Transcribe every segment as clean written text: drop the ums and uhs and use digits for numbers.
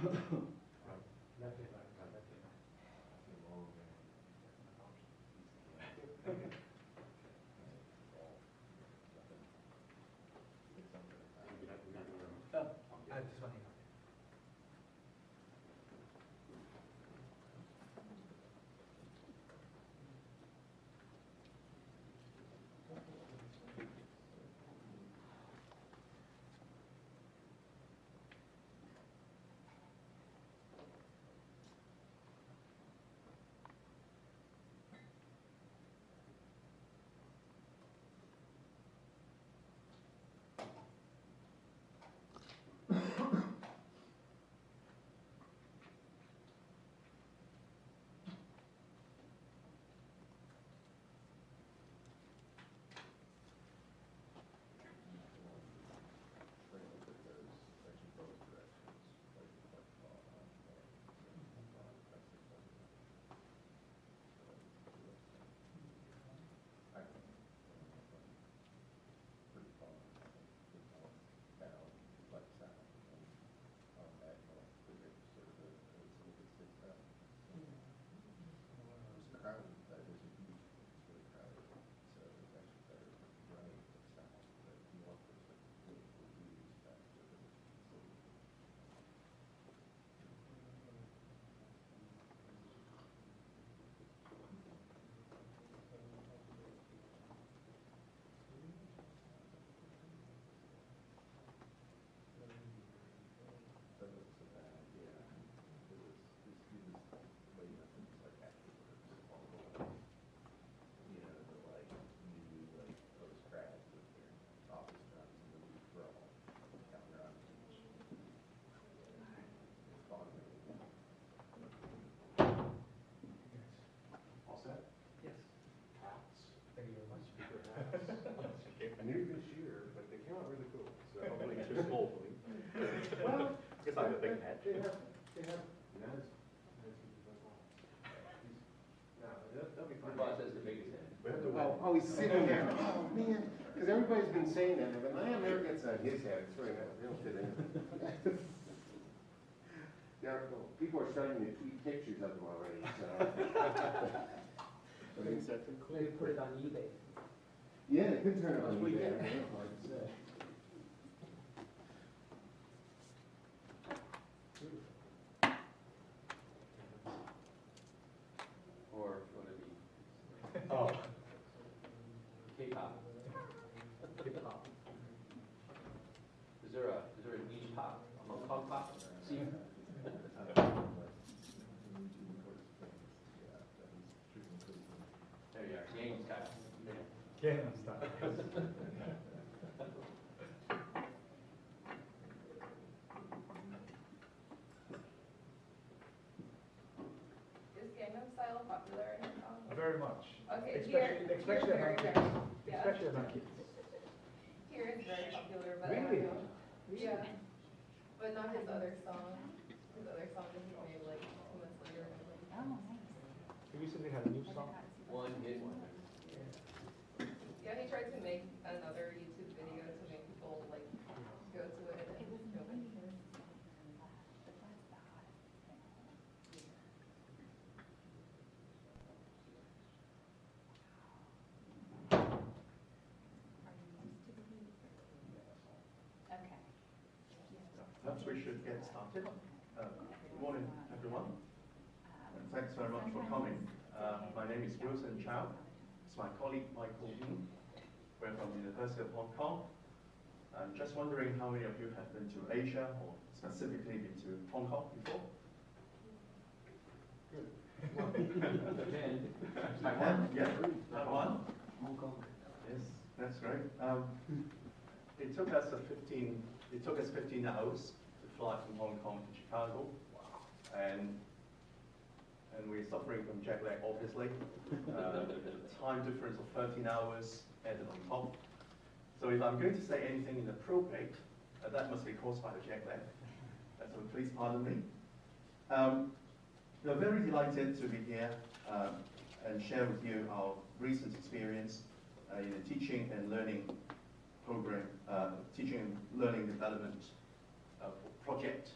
This one here. New this year, but they came out really cool. So hopefully it's too small for me. Well, it's like a big head. They have, Naz. No, they'll be fine. Boss has the biggest head. We have to Oh, he's sitting there. Oh, man. Because everybody's been saying that. But Liam never gets on his head. It's really not. They don't fit in. Yeah, well, people are starting to tweet pictures of them already. So. Maybe put it on eBay. Yeah, they could turn it on That's pretty eBay. good. I don't know, hard to say. Or if you want to be Oh, K-pop. Hip-hop. Is there a niche pop? A Hong Kong pop? See? There you are, Gangnam Style. Gangnam Style. Is Gangnam Style popular in Hong Kong? Very much. Okay, Especially here among very, kids. yeah. Especially among kids. Here it's very popular, but Really? Yeah, but not his other song. His other song that he made like 2 months later. He recently had a new song. One hit wonder. Yeah, he tried to make another YouTube video to make people like go to it and nobody cares. Okay. Perhaps we should get started. Good morning, everyone. And thanks very much for coming. My name is Wilson Chow. It's my colleague Michael Yin. We're from the University of Hong Kong. I'm just wondering how many of you have been to Asia or specifically been to Hong Kong before? Good. Taiwan? Yeah, Taiwan. Hong Kong. Yes, that's great. It took us 15 hours to fly from Hong Kong to Chicago, and we're suffering from jet lag, obviously. Time difference of 13 hours added on top. So if I'm going to say anything inappropriate, that must be caused by the jet lag. So please pardon me. We're very delighted to be here and share with you our recent experience in a teaching and learning program, teaching and learning development project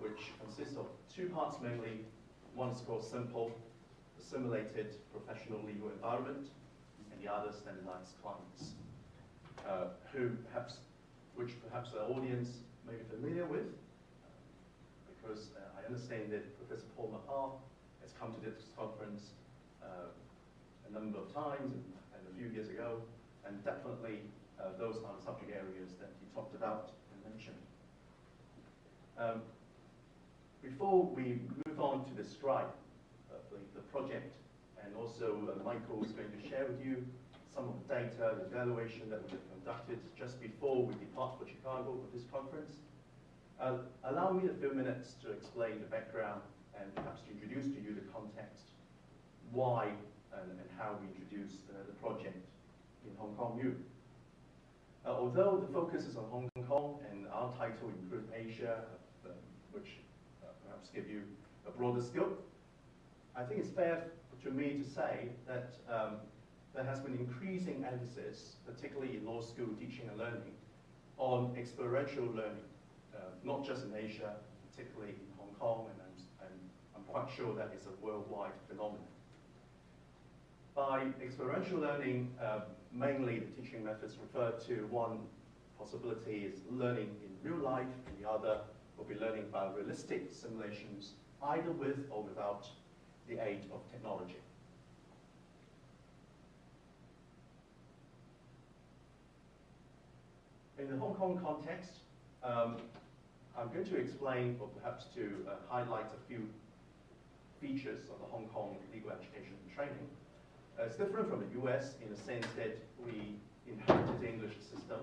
which consists of two parts mainly. One is called Simple, the simulated professional legal environment, and the other standardized clients, which perhaps the audience may be familiar with, because I understand that Professor Paul Mahar has come to this conference a number of times and a few years ago, and definitely those are the subject areas that he talked about and mentioned. Before we move on to describe the project, and also Michael is going to share with you some of the data, the evaluation that we have conducted just before we depart for Chicago for this conference. Allow me a few minutes to explain the background and perhaps to introduce to you the context, why and how we introduced the project in Hong Kong U. Although the focus is on Hong Kong and our title includes Asia, which perhaps give you a broader scope, I think it's fair to me to say that there has been increasing emphasis, particularly in law school teaching and learning, on experiential learning, not just in Asia, particularly in Hong Kong, and I'm quite sure that it's a worldwide phenomenon. By experiential learning, mainly the teaching methods refer to one possibility is learning in real life, and the other will be learning by realistic simulations, either with or without the aid of technology. In the Hong Kong context, I'm going to explain, or perhaps to highlight a few features of the Hong Kong legal education and training. It's different from the US in the sense that we inherited the English system,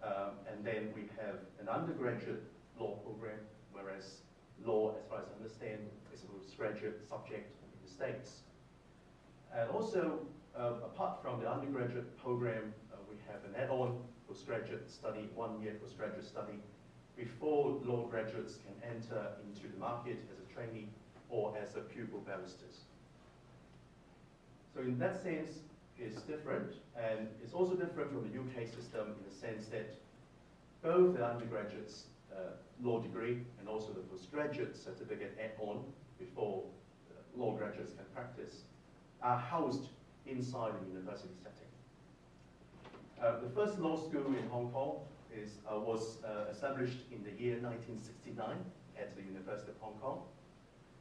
and then we have an undergraduate law program, whereas law, as far as I understand, is a postgraduate subject in the States. And also, apart from the undergraduate program, we have an add-on postgraduate study, 1 year postgraduate study, before law graduates can enter into the market as a trainee or as a pupil barristers. So in that sense, it's different, and it's also different from the UK system in the sense that both the undergraduate's law degree and also the postgraduate certificate add-on before law graduates can practice are housed inside the university setting. The first law school in Hong Kong was established in the year 1969 at the University of Hong Kong.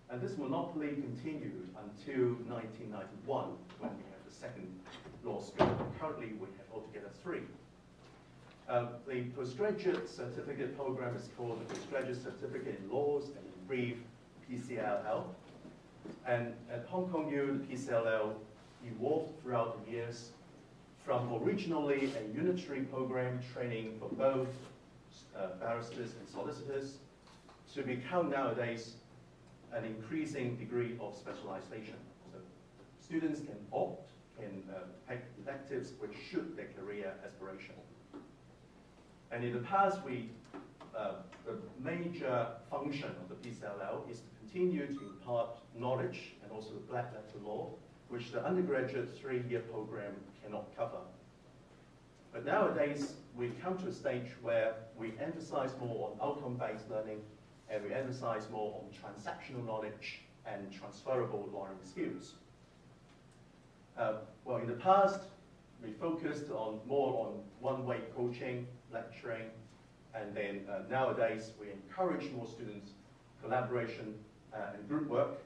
And this monopoly continued until 1991, when we have the second law school. Currently, we have altogether 3. The postgraduate certificate program is called the Postgraduate Certificate in Laws, and in brief, PCLL. And at Hong Kong U, the PCLL evolved throughout the years from originally a unitary program training for both barristers and solicitors to become nowadays an increasing degree of specialization. So students can opt, can take electives which suit their career aspiration. And in the past, the major function of the PCLL is to continue to impart knowledge and also the black letter law, which the undergraduate 3-year program cannot cover. But nowadays, we've come to a stage where we emphasize more on outcome-based learning, and we emphasize more on transactional knowledge and transferable learning skills. Well, in the past, we focused more on one-way coaching, lecturing, and then nowadays we encourage more students collaboration and group work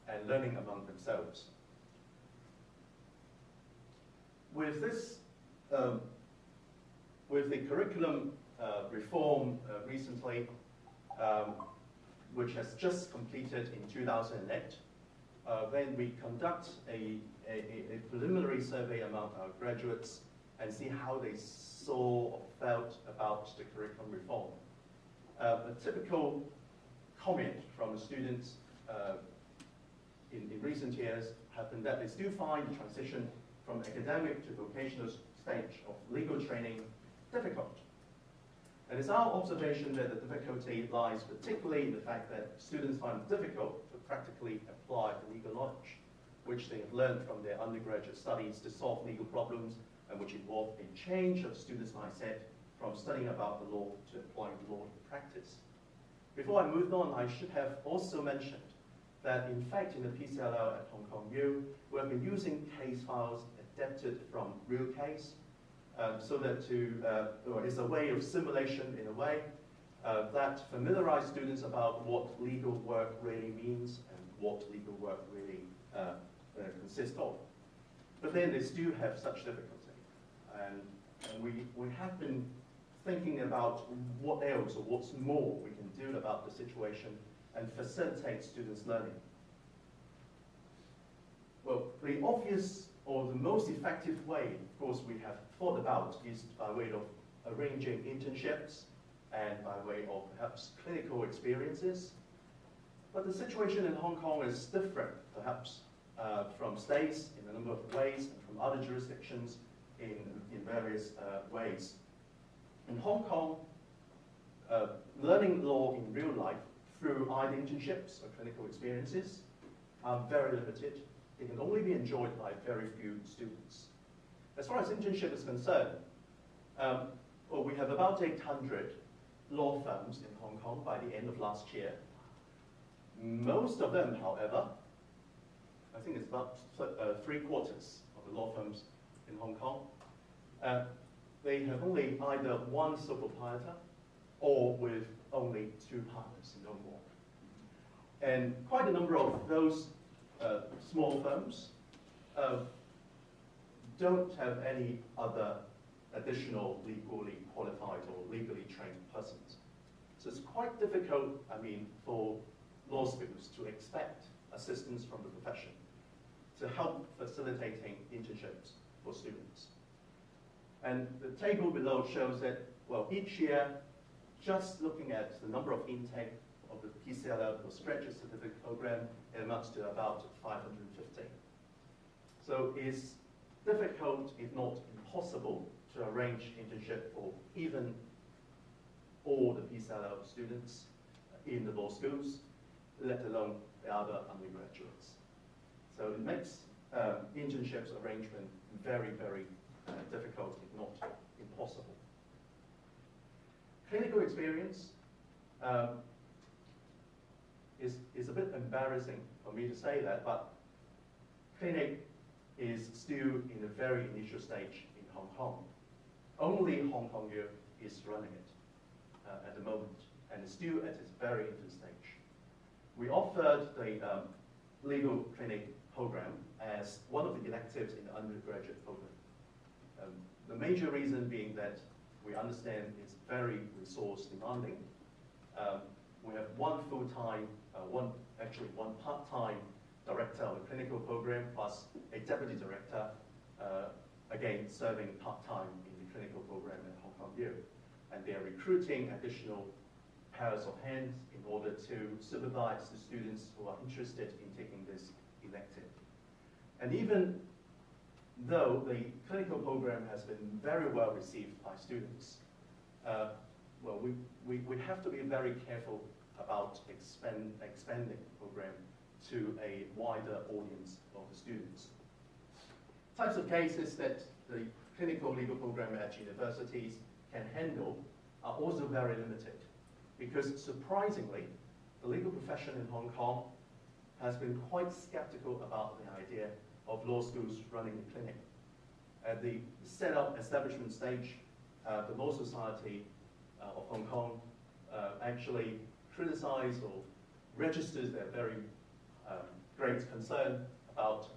and learning among themselves. With this, with the curriculum reform recently, which has just completed in 2008, then we conduct a preliminary survey among our graduates and see how they saw or felt about the curriculum reform. A typical comment from the students in recent years have been that they still find the transition from academic to vocational stage of legal training difficult. And it's our observation that the difficulty lies particularly in the fact that students find it difficult to practically apply the legal knowledge, which they have learned from their undergraduate studies to solve legal problems, and which involve a change of students' mindset from studying about the law to applying the law in practice. Before I move on, I should have also mentioned that in fact in the PCLL at Hong Kong U, we have been using case files adapted from real case, so that or it's a way of simulation in a way that familiarize students about what legal work really means and what legal work really consists of. But then they still have such difficulty. And we have been thinking about what else or what's more we can do about the situation and facilitate students' learning. Well, the obvious or the most effective way, of course, we have thought about is by way of arranging internships and by way of perhaps clinical experiences. But the situation in Hong Kong is different, perhaps, from states in a number of ways and from other jurisdictions in various ways. In Hong Kong, learning law in real life through either internships or clinical experiences are very limited. It can only be enjoyed by very few students. As far as internship is concerned, well, we have about 800 law firms in Hong Kong by the end of last year. Most of them, however, I think it's about 3/4 of the law firms in Hong Kong, they have only either one sole proprietor or with only 2 partners, no more. And quite a number of those small firms don't have any other additional legally qualified or legally trained persons. So it's quite difficult, I mean, for law schools to expect assistance from the profession to help facilitating internships for students. And the table below shows that, well, each year, just looking at the number of intake of the PCLL or Graduate Certificate Program, it amounts to about 550. So it's difficult, if not impossible, to arrange internship for even all the PCLL students in the law schools, let alone the other undergraduates. So it makes internships arrangement very, very difficult, if not impossible. Clinical experience is a bit embarrassing for me to say that, but clinic is still in a very initial stage in Hong Kong. Only Hong Kong U is running it at the moment, and it's still at its very infant stage. We offered the legal clinic program as one of the electives in the undergraduate program. The major reason being that we understand it's very resource demanding. We have one full-time, one part-time director of the clinical program plus a deputy director, again serving part-time in the clinical program at Hong Kong U. And they are recruiting additional pairs of hands in order to supervise the students who are interested in taking this elective. And even though the clinical program has been very well received by students, well, we have to be very careful about expanding the program to a wider audience of the students. Types of cases that the clinical legal program at universities can handle are also very limited, because surprisingly, the legal profession in Hong Kong has been quite skeptical about the idea of law schools running a clinic. At the establishment stage, the Law Society of Hong Kong actually criticized or registers their very great concern about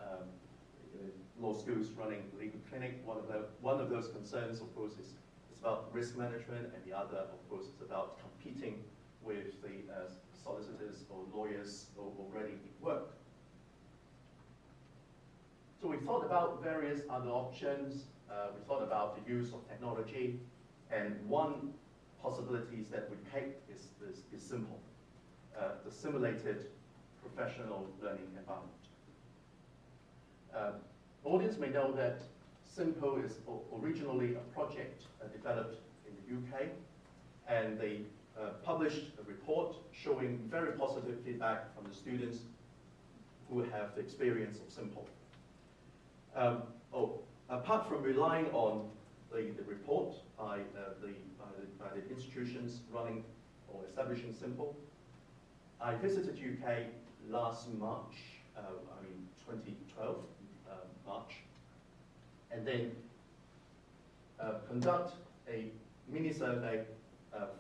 law schools running legal clinic. One of those concerns, of course, is about risk management, and the other, of course, is about competing with the solicitors or lawyers already in work. So we thought about various other options. We thought about the use of technology, and one possibilities that we picked is simple, the simulated professional learning environment. Audience may know that Simple is originally a project developed in the UK, and they published a report showing very positive feedback from the students who have the experience of Simple. Apart from relying on the report by the institutions running for establishing Simple. I visited UK last March, 2012, March, and then conduct a mini survey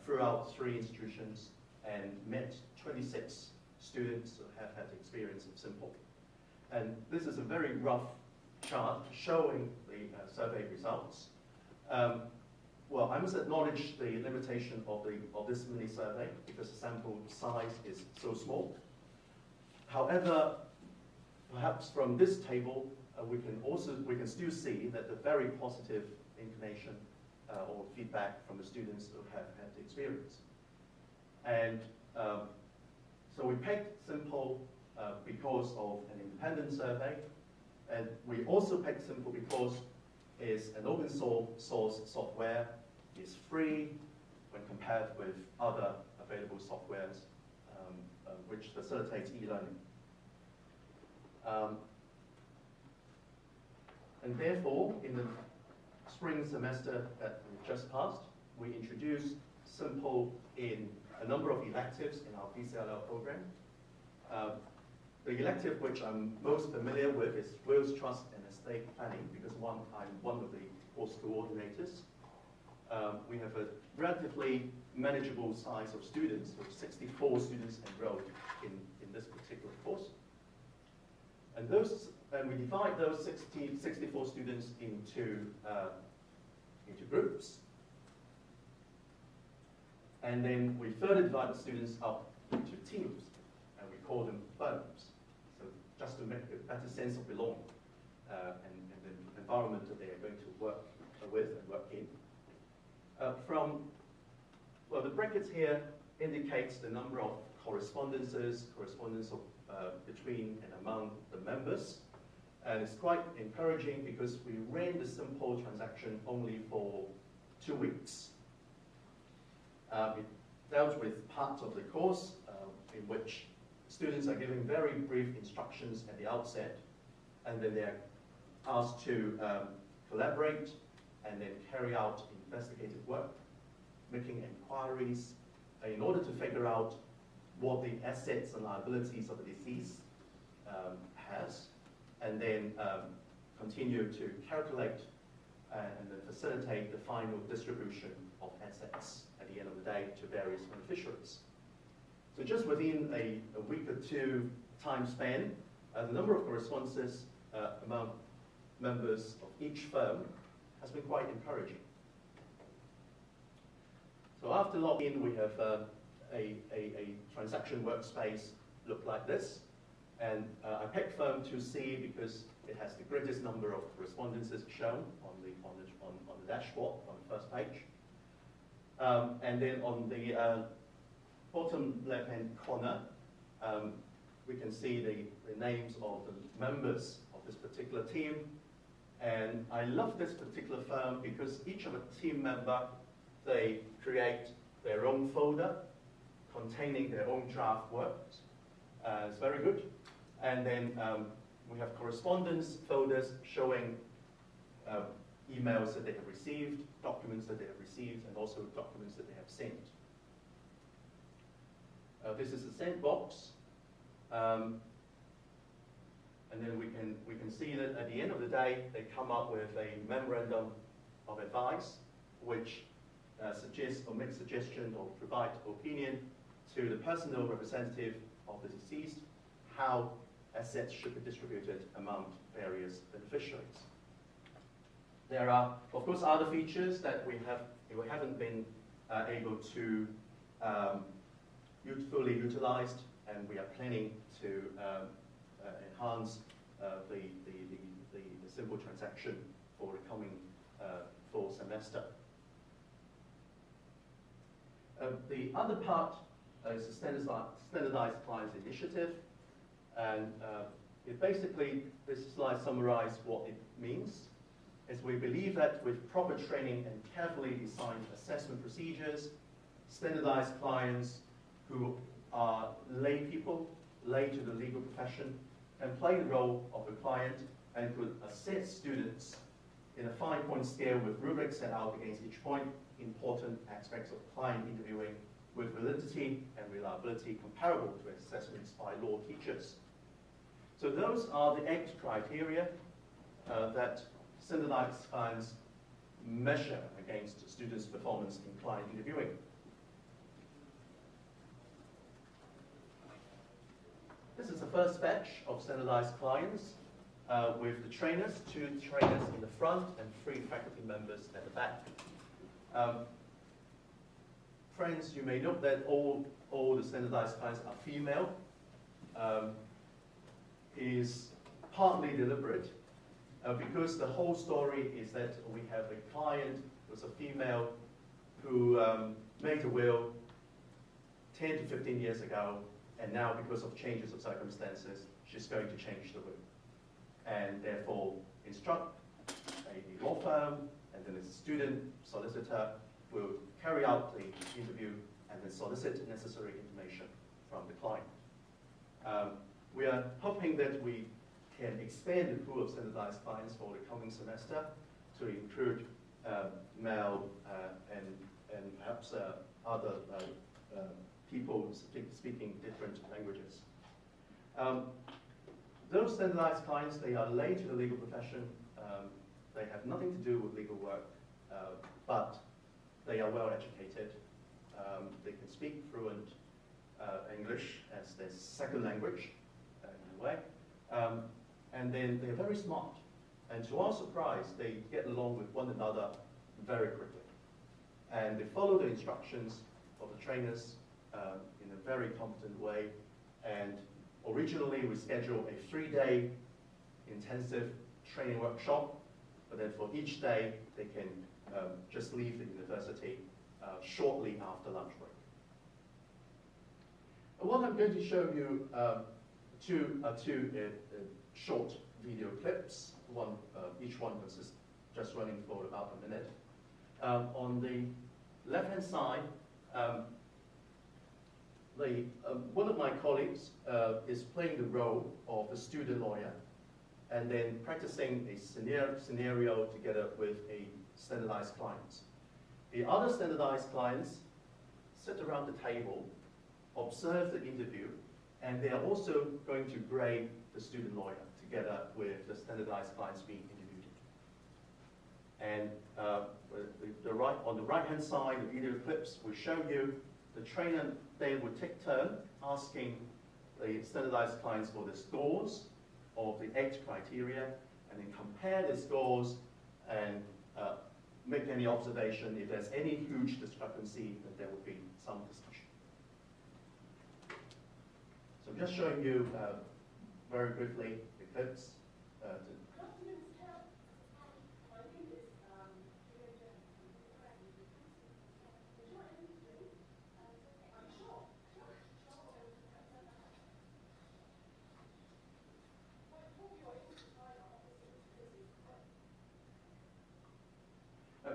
throughout 3 institutions and met 26 students who have had experience of Simple. And this is a very rough chart showing the survey results. Well, I must acknowledge the limitation of this mini survey because the sample size is so small. However, perhaps from this table, we can still see that the very positive inclination or feedback from the students who have had the experience. And so we picked Simple because of an independent survey, and we also picked Simple because it's an open source software. It's free when compared with other available softwares which facilitates e-learning. And therefore, in the spring semester that we just passed, we introduced Simple in a number of electives in our PCLL program. The elective which I'm most familiar with is Wills Trust and Estate Planning because I'm one of the course coordinators. We have a relatively manageable size of students, with 64 students enrolled in this particular course. And we divide those 64 students into groups. And then we further divide the students up into teams, and we call them firms. So just to make a better sense of belonging and the environment that they are going to work with and work in. The brackets here indicates the number of correspondence between and among the members. And it's quite encouraging because we ran the Simple transaction only for 2 weeks. It dealt with part of the course in which students are given very brief instructions at the outset, and then they're asked to collaborate and then carry out investigative work, making inquiries in order to figure out what the assets and liabilities of the deceased has, and then continue to calculate and then facilitate the final distribution of assets at the end of the day to various beneficiaries. So just within a week or 2 time span, the number of correspondences among members of each firm has been quite encouraging. So after login, we have a transaction workspace look like this. And I picked firm 2C because it has the greatest number of correspondences shown on the dashboard on the first page. And then on the bottom left-hand corner, we can see the names of the members of this particular team. And I love this particular firm because each of a team member, they create their own folder containing their own draft works. It's very good. And then we have correspondence folders showing emails that they have received, documents that they have received, and also documents that they have sent. This is the sent box. And then we can see that at the end of the day, they come up with a memorandum of advice, which suggests or makes suggestion or provide opinion to the personal representative of the deceased how assets should be distributed among various beneficiaries. There are, of course, other features that we haven't been able to fully utilized, and we are planning to enhance the Simple transaction for the coming fall semester. The other part is the standardized clients initiative, and this slide summarizes what it means. Is we believe that with proper training and carefully designed assessment procedures, standardized clients who are lay people, lay to the legal profession, can play the role of a client and could assess students in a 5-point scale with rubrics set out against each point, important aspects of client interviewing, with validity and reliability comparable to assessments by law teachers. So those are the 8 criteria that standardized clients measure against students' performance in client interviewing. This is the first batch of standardized clients with the trainers, 2 trainers in the front and 3 faculty members at the back. Friends, you may note that all the standardized clients are female. Is partly deliberate because the whole story is that we have a client who's a female who made a will 10 to 15 years ago, and now because of changes of circumstances, she's going to change the will. And therefore instruct a law firm, and then a student solicitor will carry out the interview and then solicit necessary information from the client. We are hoping that we can expand the pool of standardized clients for the coming semester to include male and perhaps other people speaking different languages. Those standardized clients, they are late to the legal profession. They have nothing to do with legal work, but they are well educated. They can speak fluent English as their second language in a way. And then they're very smart. And to our surprise, they get along with one another very quickly. And they follow the instructions of the trainers in a very competent way. And originally, we scheduled a 3-day intensive training workshop. But then for each day, they can just leave the university shortly after lunch break. And what I'm going to show you two short video clips. Each one was just running for about a minute. On the left-hand side, one of my colleagues is playing the role of the student lawyer and then practicing a scenario together with a standardized client. The other standardized clients sit around the table, observe the interview, and they are also going to grade the student lawyer together with the standardized clients being interviewed. And on the right-hand side, the video clips will show you the trainer. They would take turn asking the standardized clients for the scores of the 8 criteria, and then compare the scores and make any observation. If there's any huge discrepancy, then there would be some discussion. So I'm just showing you very briefly the clips.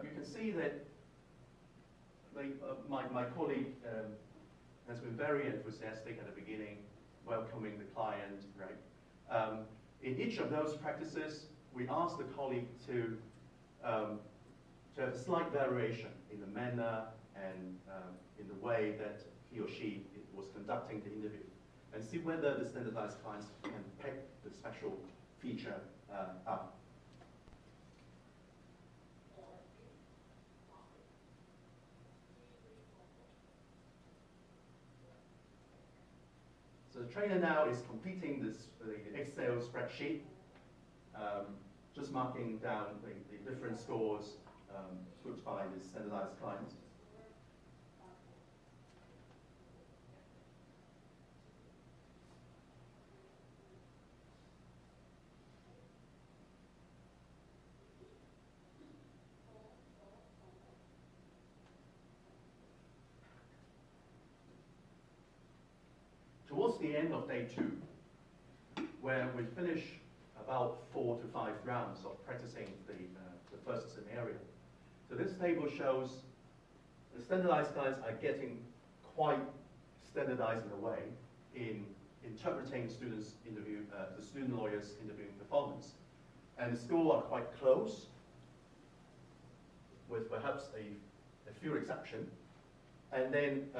You can see that my colleague has been very enthusiastic at the beginning, welcoming the client, right? In each of those practices, we asked the colleague to have a slight variation in the manner and in the way that he or she was conducting the interview, and see whether the standardized clients can pick the special feature up. So the trainer now is completing the Excel spreadsheet, just marking down the different scores put by the standardized clients. Towards the end of day 2, where we finish about 4 to 5 rounds of practicing the first scenario. So this table shows the standardized clients are getting quite standardized in a way in interpreting students' interview, the student lawyer's interviewing performance. And the scores are quite close, with perhaps a few exceptions. And then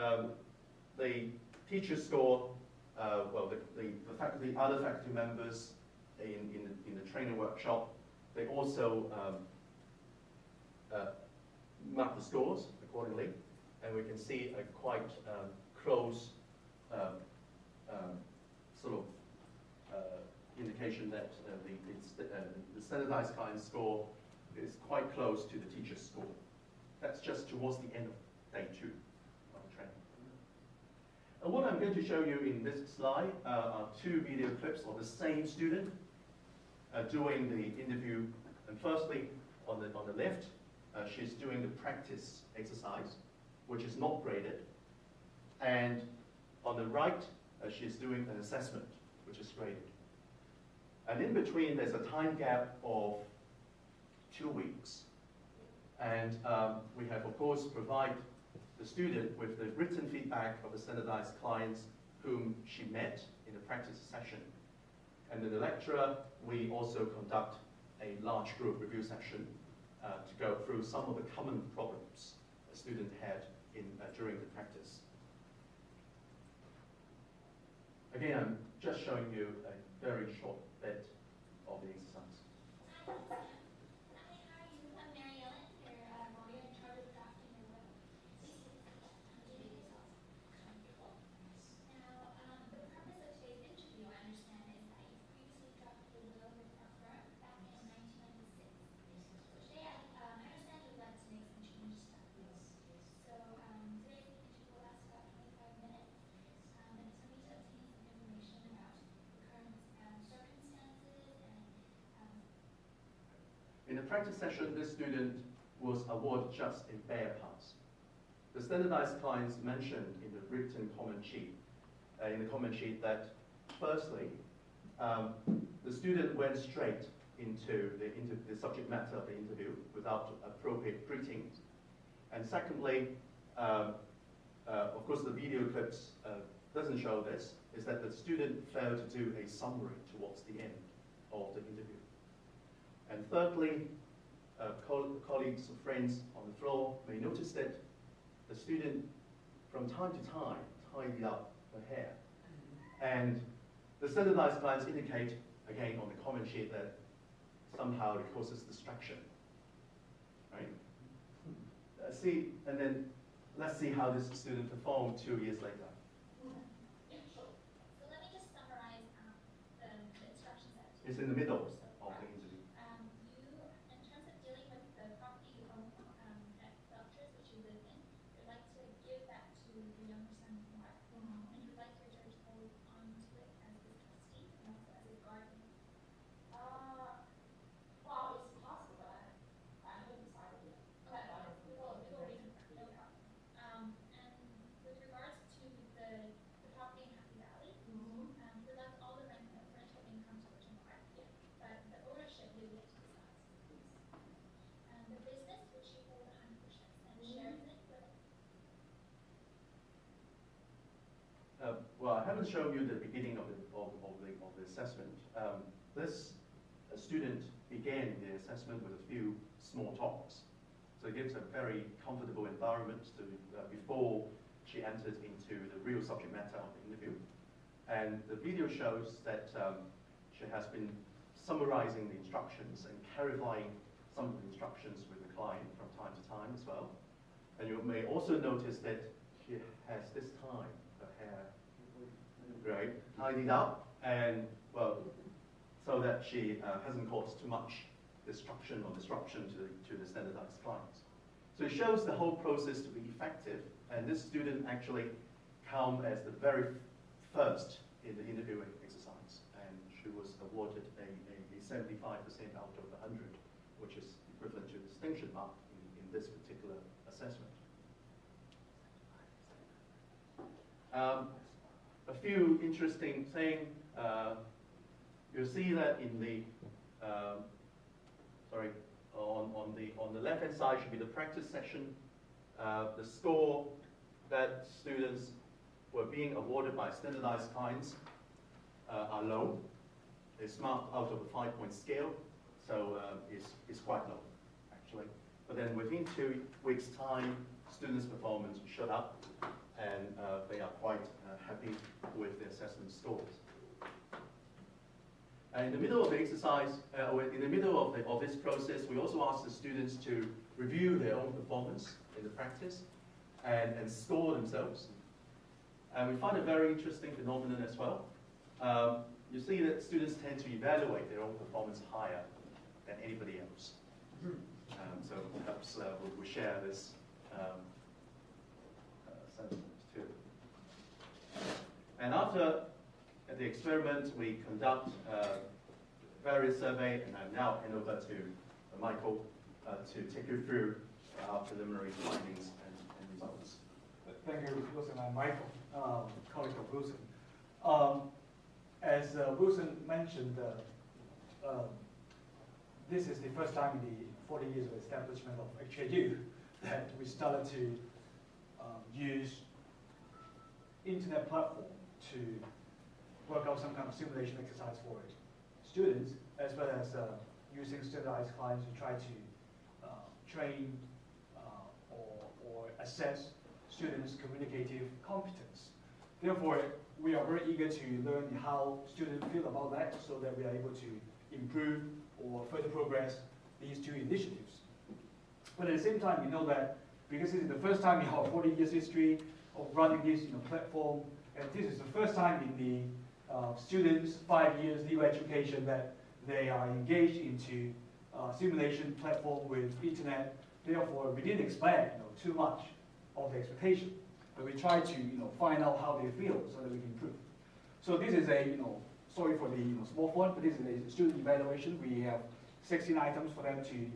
the teacher score, well, the other faculty members in the training workshop, they also mark the scores accordingly, and we can see a quite close sort of indication that the standardized client score is quite close to the teacher's score. That's just towards the end of day 2 of the training. And what I'm going to show you in this slide are 2 video clips of the same student doing the interview. And firstly, on the left, she's doing the practice exercise, which is not graded. And on the right, she's doing an assessment, which is graded. And in between, there's a time gap of 2 weeks. And we have, of course, provided the student with the written feedback of the standardized clients whom she met in the practice session. And in the lecturer, we also conduct a large group review session to go through some of the common problems the student had during the practice. Again, I'm just showing you a very short bit of the exercise. In the practice session, this student was awarded just a bare pass. The standardized clients mentioned in the written comment sheet, that firstly, the student went straight into the subject matter of the interview without appropriate greetings. And secondly, of course the video clips doesn't show this, is that the student failed to do a summary towards the end of the interview. And thirdly, colleagues or friends on the floor may notice that the student, from time to time, tidied up her hair. And the standardized clients indicate, again, on the comment sheet that somehow it causes distraction, right? And then let's see how this student performed 2 years later. So let me just summarize the instructions that It's in the middle of the interview. you, in terms of dealing with the property you own at Belchers, which you live in, you'd like to give that to your younger son, Mark, and you'd like your judge to hold on to it as his trustee and also as his guardian. Well, it's possible, but I haven't decided yet. Okay, we will read it, no problem. And with regards to the property in Happy Valley, we'd like all the rental income to go to Mark, but the ownership we get to decide. And the business, which you hold 100% and shares it with. Well, I haven't shown you the beginning of the assessment. This student began the assessment with a few small talks. So it gives a very comfortable environment to, before she entered into the real subject matter of the interview. And the video shows that she has been summarizing the instructions and clarifying some of the instructions with the client from time to time as well. And you may also notice that she has this time her hair, right, tidied up, and well, so that she hasn't caused too much disruption to the standardized clients. So it shows the whole process to be effective, and this student actually came as the very first in the interviewing exercise, and she was awarded a 75% out of 100, which is equivalent to a distinction mark in this particular assessment. A few interesting things. You'll see that in the on the left-hand side should be the practice session. The score that students were being awarded by standardized clients are low. It's marked out of a 5-point scale, so it's quite low, actually. But then within 2 weeks' time, students' performance shot up, and they are quite happy with the assessment scores. And in the middle of the exercise, or in the middle of this process, we also ask the students to review their own performance in the practice and score themselves. And we find a very interesting phenomenon as well. You see that students tend to evaluate their own performance higher than anybody else. So perhaps we'll share this sentiment too. And after the experiment, we conduct various surveys, and I now hand over to Michael to take you through our preliminary findings and results. Thank you, Wilson. I'm Michael, colleague of Wilson. As Wilson mentioned, this is the first time in the 40 years of establishment of HKU that we started to use internet platform to work out some kind of simulation exercise for students, as well as using standardized clients to try to train or assess students' communicative competence. Therefore, we are very eager to learn how students feel about that so that we are able to improve or further progress these two initiatives. But at the same time, we know that because this is the first time in our 40 years history of running this platform, and this is the first time in the students' 5 years legal education that they are engaged into simulation platform with internet. Therefore, we didn't expect too much of the expectation, but we try to find out how they feel so that we can improve. So this is a sorry for the small font, but this is a student evaluation. We have 16 items for them to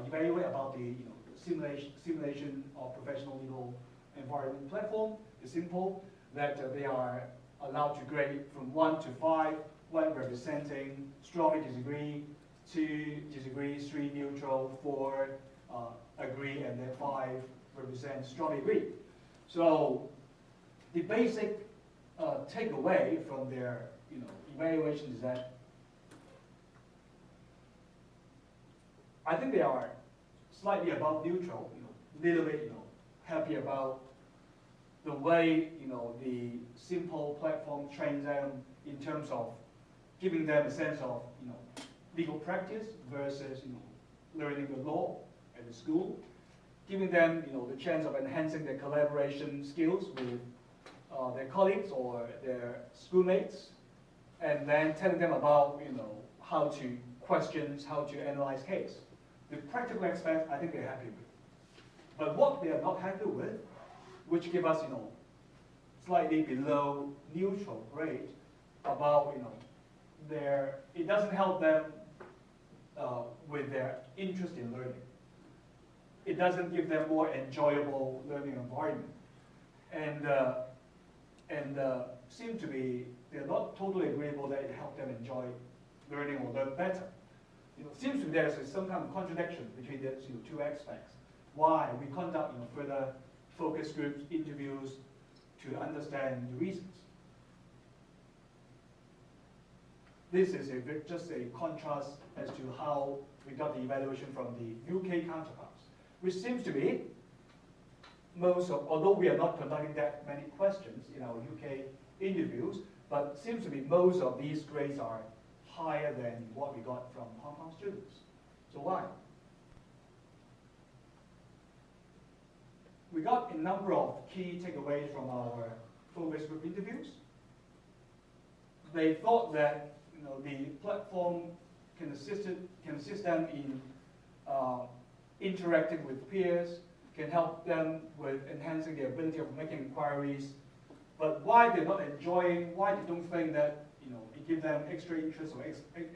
evaluate about the simulation of professional legal environment platform. It's simple that they are allowed to grade from 1 to 5, 1 representing strongly disagree, 2 disagree, 3 neutral, 4 agree, and then 5 represent strongly agree. So the basic takeaway from their evaluation is that I think they are slightly above neutral, little bit happy about the way the simple platform trains them in terms of giving them a sense of legal practice versus learning the law at the school, giving them the chance of enhancing their collaboration skills with their colleagues or their schoolmates, and then telling them about how to questions, how to analyze case. The practical aspect, I think they're happy with. But what they are not happy with, which give us slightly below neutral grade, about it doesn't help them with their interest in learning. It doesn't give them more enjoyable learning environment, and seem to be they're not totally agreeable that it helped them enjoy learning or learn better. Seems to be there's some kind of contradiction between these two aspects. Why we conduct further focus groups, interviews to understand the reasons. This is just a contrast as to how we got the evaluation from the UK counterparts, which seems to be although we are not conducting that many questions in our UK interviews, but seems to be most of these grades are higher than what we got from Hong Kong students. So why? We got a number of key takeaways from our focus group interviews. They thought that the platform can assist them in interacting with peers, can help them with enhancing the ability of making inquiries. But why they're not enjoying, why they don't think that it gives them extra interest or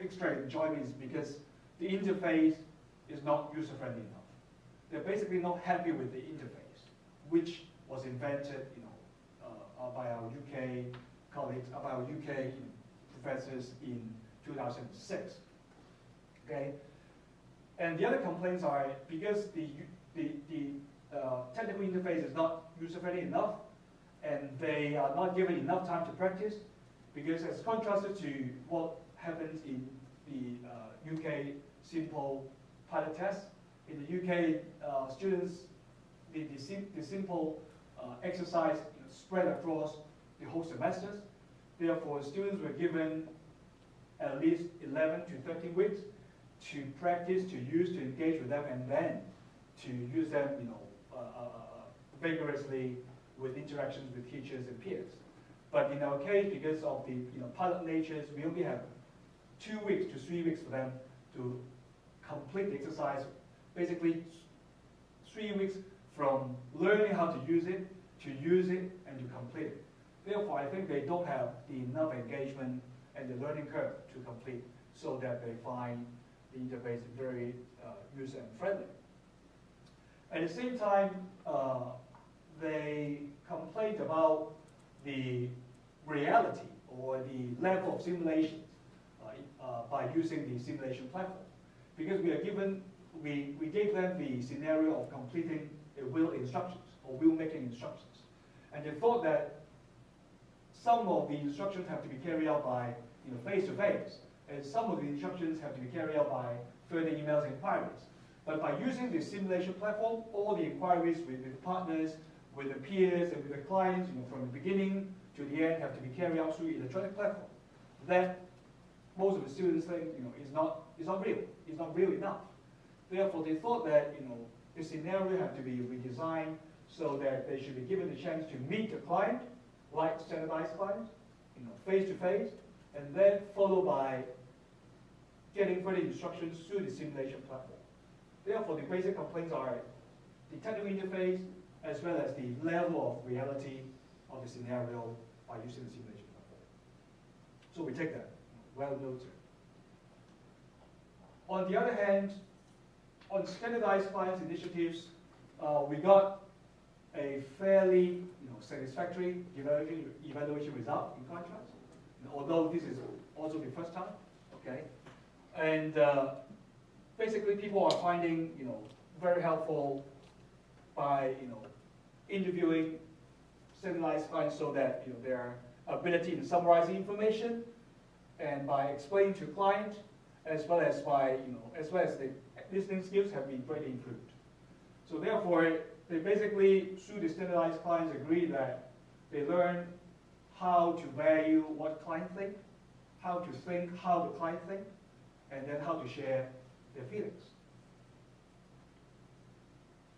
extra enjoyment is because the interface is not user-friendly enough. They're basically not happy with the interface, which was invented by our UK colleagues, by our UK professors in 2006. Okay, and the other complaints are because the technical interface is not user-friendly enough, and they are not given enough time to practice, because as contrasted to what happens in the UK simple pilot test, in the UK students the simple exercise spread across the whole semesters. Therefore, students were given at least 11 to 13 weeks to practice, to use, to engage with them, and then to use them, vigorously with interactions with teachers and peers. But in our case, because of the pilot natures, we only have 2 weeks to 3 weeks for them to complete the exercise. Basically, 3 weeks from learning how to use it, and to complete it. Therefore, I think they don't have enough engagement and the learning curve to complete, so that they find the interface very user friendly. At the same time, they complained about the reality or the level of simulation by using the simulation platform, because we gave them the scenario of completing a wheel instructions or wheel making instructions, and they thought that some of the instructions have to be carried out by face-to-face, and some of the instructions have to be carried out by further emails and inquiries. But by using the simulation platform, all the inquiries with the partners, with the peers, and with the clients, from the beginning to the end, have to be carried out through electronic platform. That most of the students think is not real. It's not real enough. Therefore, they thought that the scenario had to be redesigned so that they should be given the chance to meet the client, like standardized clients, face-to-face, and then followed by getting further instructions through the simulation platform. Therefore, the basic complaints are the technical interface as well as the level of reality of the scenario by using the simulation platform. So we take that, well noted. On the other hand, on standardized clients initiatives, we got a fairly satisfactory evaluation result in contrast, although this is also the first time, okay? And basically people are finding very helpful by interviewing standardized clients so that their ability in summarizing information and by explaining to client as well as the listening skills have been greatly improved. So therefore, they basically, through the standardized clients, agree that they learn how to value what clients think, how to think how the client think, and then how to share their feelings.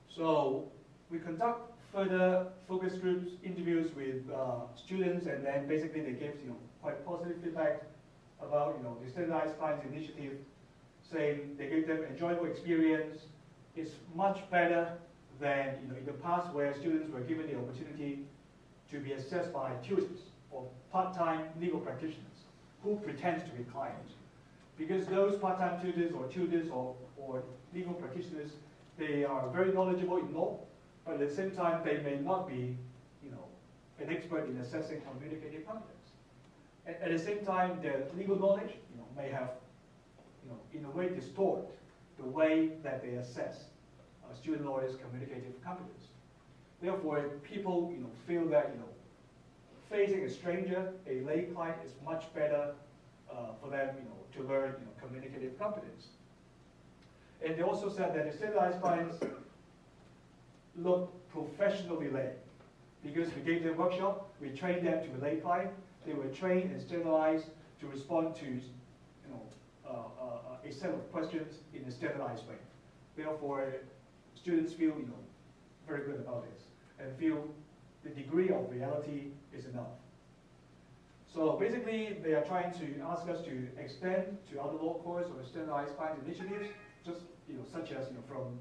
So we conduct further focus groups, interviews with students, and then basically they gave quite positive feedback about the standardized clients initiative, saying they gave them enjoyable experience. It's much better than in the past where students were given the opportunity to be assessed by tutors or part-time legal practitioners who pretend to be clients. Because those part-time tutors or legal practitioners, they are very knowledgeable in law, but at the same time they may not be an expert in assessing communicative competence. At the same time, their legal knowledge may have in a way distort the way that they assess student lawyers' communicative competence. Therefore, people feel that facing a stranger, a lay client, is much better for them to learn communicative competence. And they also said that the standardized clients look professionally lay, because we gave them a workshop, we trained them to be lay client, they were trained and standardized to respond to a set of questions in a standardized way. Therefore, students feel very good about this and feel the degree of reality is enough. So basically, they are trying to ask us to extend to other law courses or standardized client initiatives, just such as from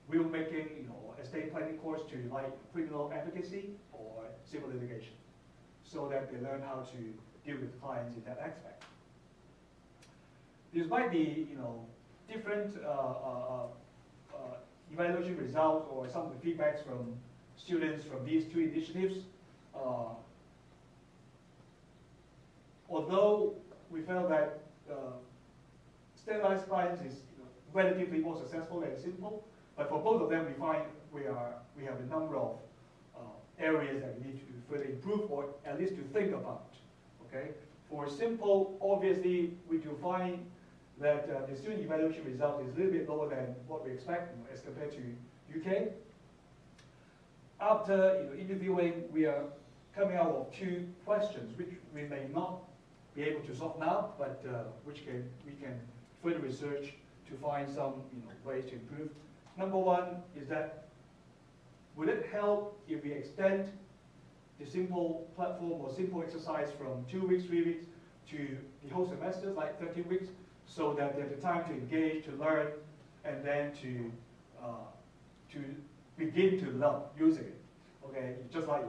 wheel making, or estate planning course to like criminal advocacy or civil litigation, so that they learn how to deal with clients in that aspect. Despite the different evaluation results or some of the feedbacks from students from these two initiatives, although we felt that standardized clients is relatively more successful and simple, but for both of them we find we have a number of areas that we need to further improve or at least to think about. Okay, for simple, obviously we do find that the student evaluation result is a little bit lower than what we expect as compared to UK. after interviewing, we are coming out of 2 questions, which we may not be able to solve now, but which we can further research to find some ways to improve. Number 1 is that, would it help if we extend the simple platform or simple exercise from 2 weeks, 3 weeks to the whole semester, like 13 weeks, so that they have the time to engage, to learn, and then to begin to love using it. Okay, just like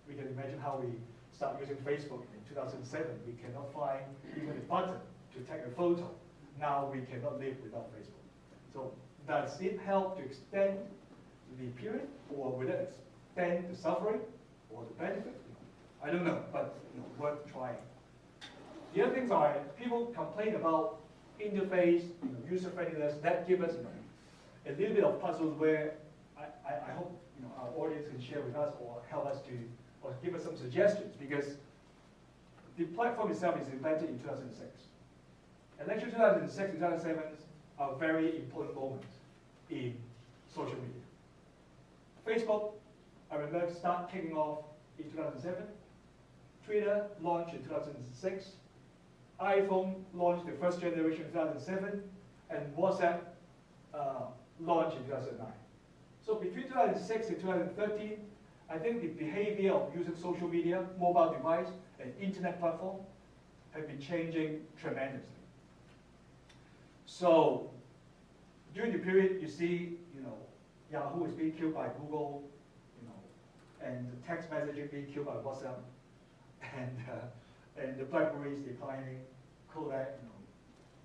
we can imagine how we start using Facebook in 2007. We cannot find even a button to take a photo. Now we cannot live without Facebook. So does it help to extend the period, or will it extend the suffering or the benefit? I don't know, but worth trying. The other things are people complain about interface, user friendliness. That gives us a little bit of puzzles where I hope our audience can share with us or help us to, or give us some suggestions, because the platform itself is invented in 2006. And actually 2006 and 2007 are very important moments in social media. Facebook, I remember, start kicking off in 2007. Twitter launched in 2006. iPhone launched the first generation in 2007, and WhatsApp launched in 2009. So between 2006 and 2013, I think the behavior of using social media, mobile device, and internet platform have been changing tremendously. So during the period, you see, Yahoo is being killed by Google, and the text messaging being killed by WhatsApp, and the BlackBerry is declining, Kodak,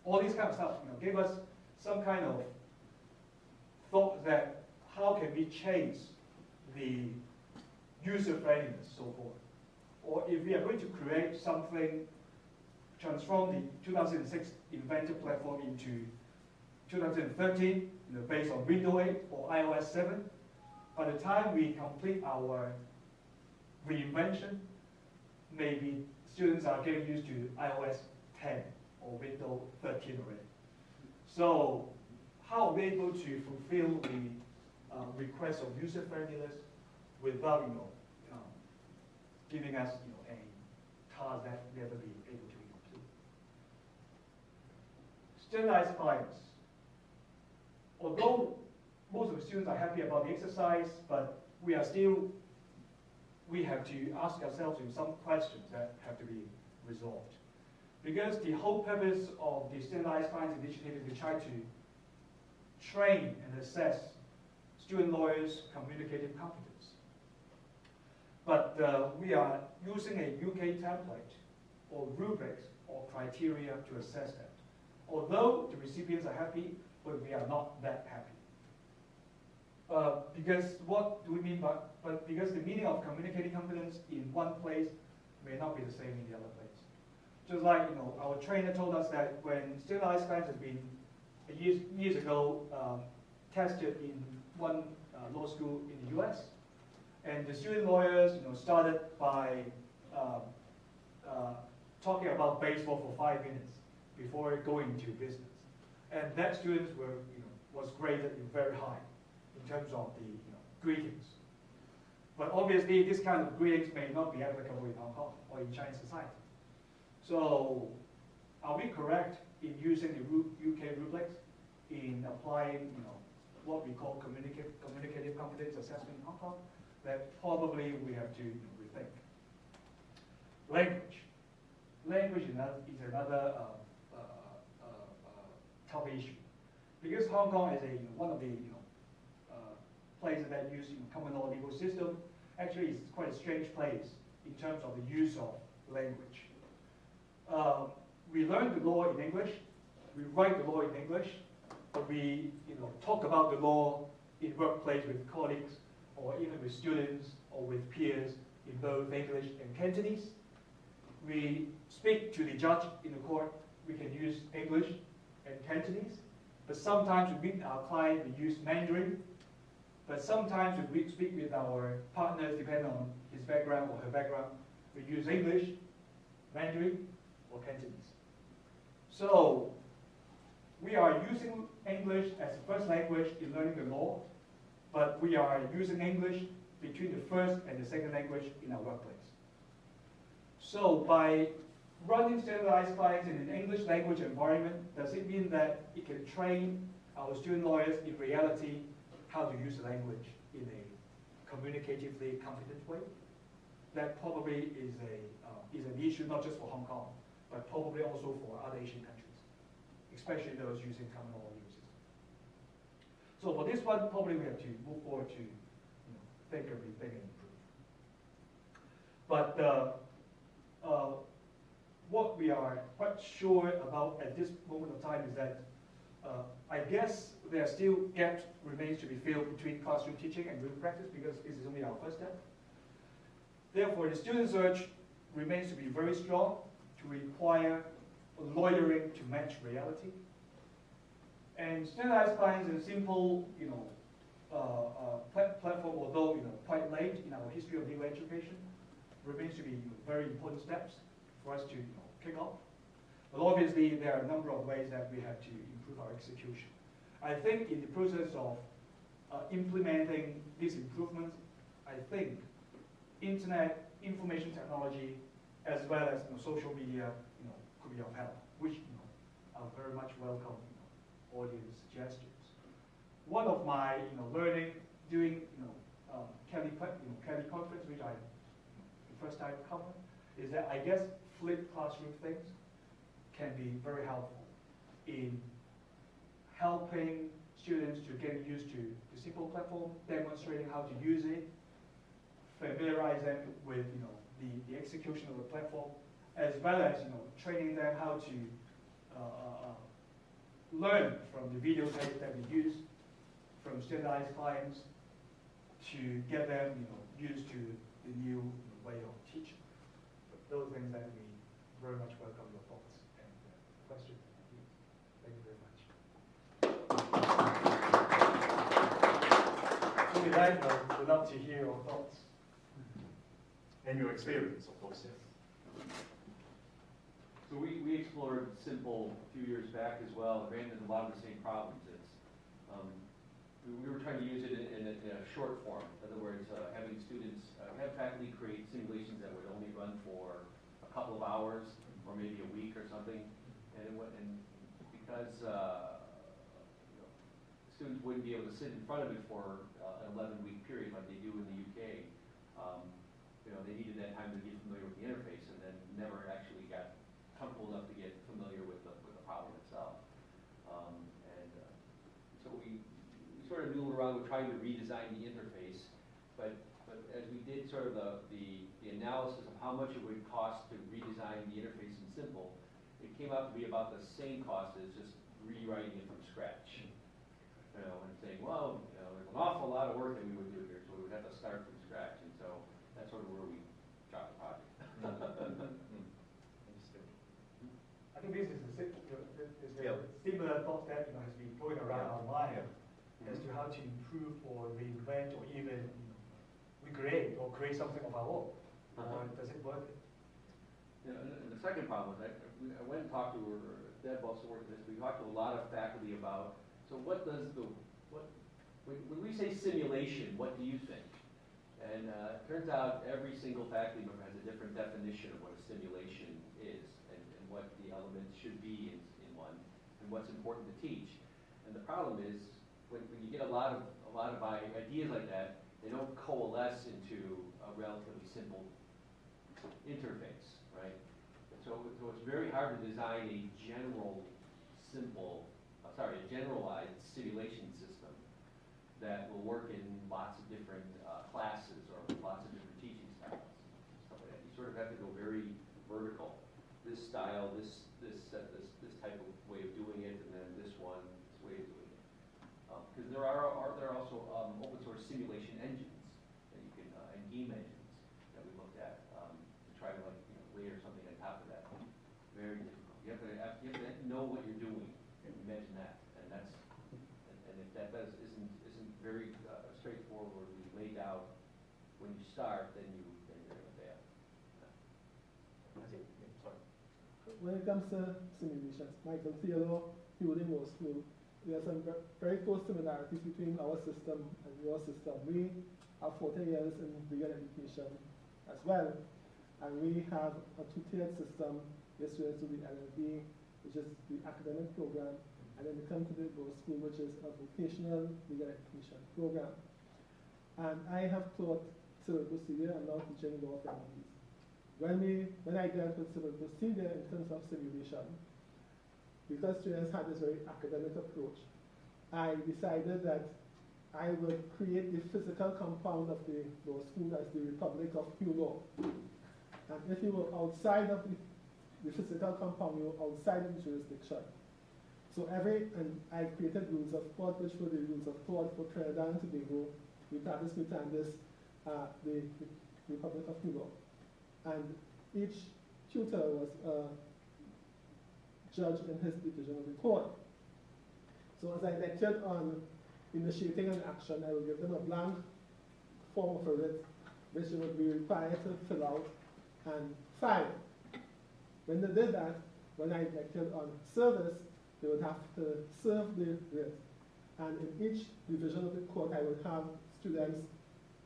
all these kind of stuff, gave us some kind of thought that how can we change the user friendliness, so forth. Or if we are going to create something, transform the 2006 invented platform into 2013, based on Windows 8 or iOS 7, by the time we complete our reinvention, maybe students are getting used to iOS 10 or Windows 13 already. So how are we able to fulfill the request of user friendliness without giving us a task that we'll never be able to complete? Standardized clients. Although most of the students are happy about the exercise, but we have to ask ourselves some questions that have to be resolved. Because the whole purpose of the Standardized Clients Initiative is to try to train and assess student lawyers' communicative competence. But we are using a UK template or rubrics or criteria to assess that. Although the recipients are happy, but we are not that happy. Because what do we mean by, but because the meaning of communicating competence in one place may not be the same in the other place. Just like, our trainer told us that when standardized clients has been years ago tested in one law school in the US, and the student lawyers, started by talking about baseball for 5 minutes before going into business. And that students was graded very high in terms of the greetings. But obviously, this kind of greetings may not be applicable in Hong Kong or in Chinese society. So, are we correct in using the UK rubrics in applying, what we call communicative competence assessment in Hong Kong? That probably we have to rethink. Language. Language is another tough issue, because Hong Kong is one of the places that use common law legal system. Actually, it's quite a strange place in terms of the use of language. We learn the law in English, we write the law in English, but we talk about the law in workplace with colleagues, or even with students or with peers in both English and Cantonese. We speak to the judge in the court, we can use English and Cantonese, but sometimes we meet our client, we use Mandarin, but sometimes we speak with our partners, depending on his background or her background, we use English, Mandarin, or Cantonese. So we are using English as a first language in learning the law, but we are using English between the first and the second language in our workplace. So by running standardized clients in an English language environment, does it mean that it can train our student lawyers in reality how to use the language in a communicatively competent way? That probably is an issue not just for Hong Kong, but probably also for other Asian countries, especially those using common law legal system. So for this one, probably we have to move forward to think and rethink and improve. But what we are quite sure about at this moment of time is that I guess there are still gaps remains to be filled between classroom teaching and real practice, because this is only our first step. Therefore, the student search remains to be very strong, to require lawyering to match reality. And standardized clients and simple, platform, although quite late in our history of legal education, remains to be very important steps for us to kick off. But obviously, there are a number of ways that we have to improve our execution. I think in the process of implementing these improvements, I think internet, information technology, as well as social media, could be of help, which are very much welcome audience suggestions. One of my learning during Kelly conference, which I the first time covered, is that I guess flipped classroom things can be very helpful in helping students to get used to the simple platform, demonstrating how to use it, familiarize them with the execution of the platform, as well as training them how to learn from the videotape that we use from standardized clients to get them used to the new way of teaching. But those things that we very much welcome your thoughts and questions. Thank you very much. So with that, we'd love to hear your thoughts. And your experience, of course. So we explored simple a few years back as well, and ran into a lot of the same problems. We were trying to use it in a short form. In other words, having students, have faculty create simulations that would only run for a couple of hours or maybe a week or something. And because students wouldn't be able to sit in front of it for an 11-week period like they do in the UK, they needed that time to get familiar with the interface, and then never actually got comfortable enough to get familiar with the problem itself. So we sort of noodled around with trying to redesign the interface, but as we did sort of the analysis of how much it would cost to redesign the interface in Simple, it came out to be about the same cost as just rewriting it from scratch. And saying, well, there's an awful lot of work that we would do here, so we would have to start from scratch. And so that's sort of where we dropped the project. I think this is a similar thought that has been going around our mind as to how to improve or reinvent or even recreate or create something of our own. Or does it work? And the second problem was I went and talked to Deb also worked with this. We talked to a lot of faculty about, so what does when we say simulation, what do you think? And it turns out every single faculty member has a different definition of what a simulation is and what the elements should be in one and what's important to teach. And the problem is when you get a lot of ideas like that, they don't coalesce into a relatively simple interface, right? So it's very hard to design a generalized simulation system that will work in lots of different classes or lots of different teaching styles, stuff like that. You sort of have to go very vertical. This style, this type of way of doing it, and then this way of doing it. Because there are also open source simulation engines that you can and game engines that we looked at to try to layer something on top of that. Very difficult. You have to know what you're doing. Imagine that, and if that isn't very straightforwardly laid out when you start, then you're going to fail. When it comes to simulations, Michael Theodore building was smooth. There are some very close similarities between our system and your system. We have 40 years in legal education as well. And we have a two-tiered system. The students do the LLB, which is the academic program, and then they come to the law school, which is a vocational legal education program. And I have taught civil procedure and now teaching law of remedies. When I dealt with civil procedure in terms of simulation, because students had this very academic approach, I decided that I would create the physical compound of the law school as the Republic of Pure Law. And if you were outside of the physical compound, you were outside of the jurisdiction. So and I created rules of thought, which were the rules of thought for Trinidad and Tobago, mutatis mutandis, the Republic of Cuba. And each tutor was a judge in his division of the court. So as I lectured on initiating an action, I would give them a blank form of a writ, which they would be required to fill out and file. When they did that, when I lectured on service, they would have to serve the writ. And in each division of the court, I would have students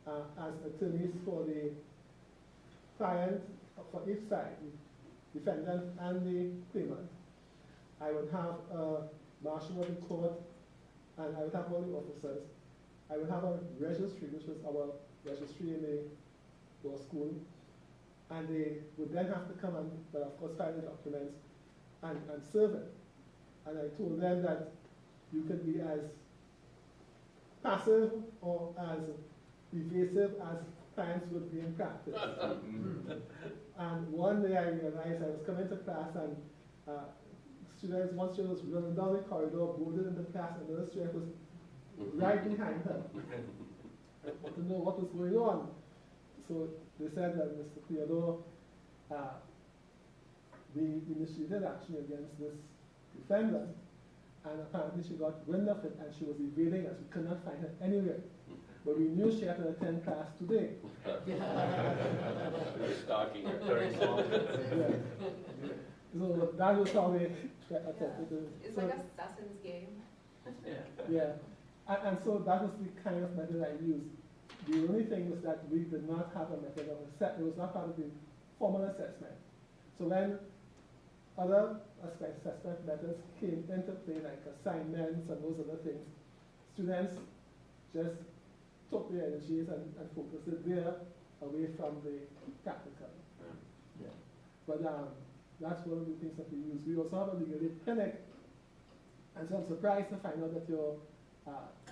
as attorneys for the client, for each side, the defendant and the claimant. I would have a marshal of the court, and I would have all the officers. I would have a registry, which was our registry in the law school. And they would then have to come and, well, of course, file the documents and serve it. And I told them that you could be as passive or as evasive as clients would be in practice. And one day I realized I was coming to class and one student was running down the corridor, boarded in the class, and another student was right behind her. I wanted to know what was going on. So they said that Mr. Theodore, we initiated action against this defendant, and apparently she got wind of it and she was evading us. We could not find her anywhere. But we knew she had to attend class today. Stalking her. Very small. Yeah. So that was how we attempted to. It's like Assassin's game. Yeah. And so that was the kind of method I used. The only thing was that we did not have a method of assessment. It was not part of the formal assessment. So when other assessment methods came into play, like assignments and those other things, students just took their energies and focused it there away from the practical. Yeah. But that's one of the things that we use. We also have a legal aid clinic, and so I'm surprised to find out that your